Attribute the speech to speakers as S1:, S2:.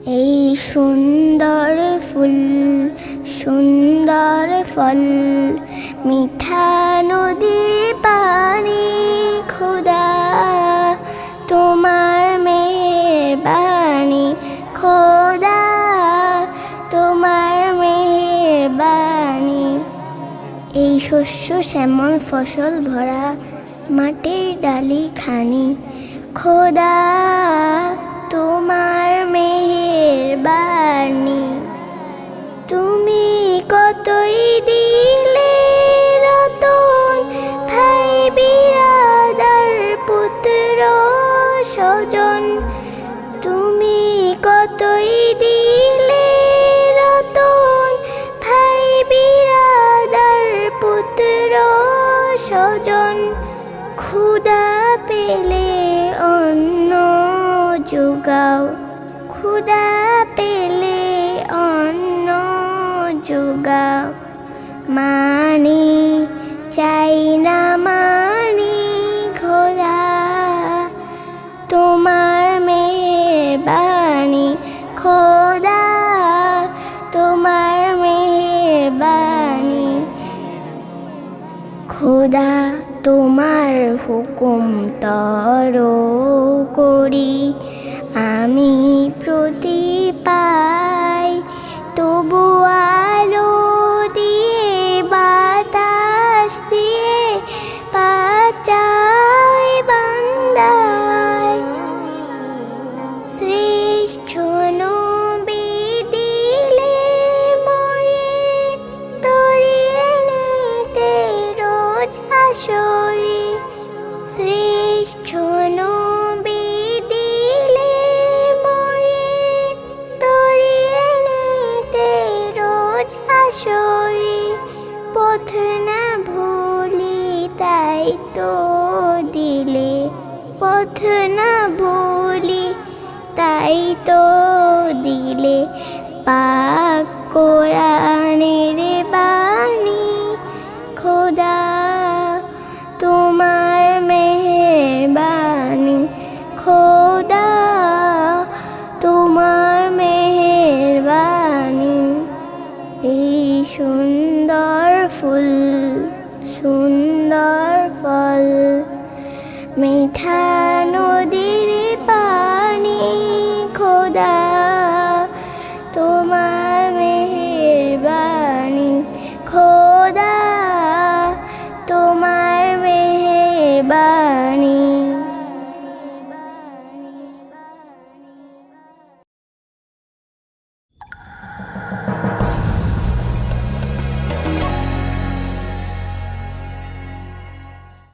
S1: এই সুন্দর ফুল সুন্দর ফল, মিঠা নদীর পানি, খোদা তোমার মেহেরবানি, খোদা তোমার মেহেরবানি। এই শস্য শ্যামল ফসল ভরা মাটির ডালি খানি, খোদা তোমার মেহেরবানি। তুমি কতই দিলে রতন, ভাই বিরাদার পুত্র স্বজন। তুমি কতই দিলে রতন, ভাই বিরাদার পুত্র স্বজন। ক্ষুধা পেলে অন্ন যোগাও, ক্ষুধা পেলে অন্ন যোগাও। মানি চাই না মানি, খোদা তোমার মেহেরবানি, খোদা তোমার মেহেরবানি। খোদা তোমার হুকুম তর করি আমি প্রতি পাই, তবু আলো দিয়ে বাতাস দিয়ে বাঁচাই বান্দায়। শ্রেষ্ঠ নবী দিলে মরে, তরিয়ে নিতে রোজ হাসরে। শ্রেষ্ঠ নবী দিলে মরে, তরিয়ে নিতে রোজ হাসরে। পথ না ভুলি তাই তো দিলে, পথ না ভুলি তাই তো দিলে।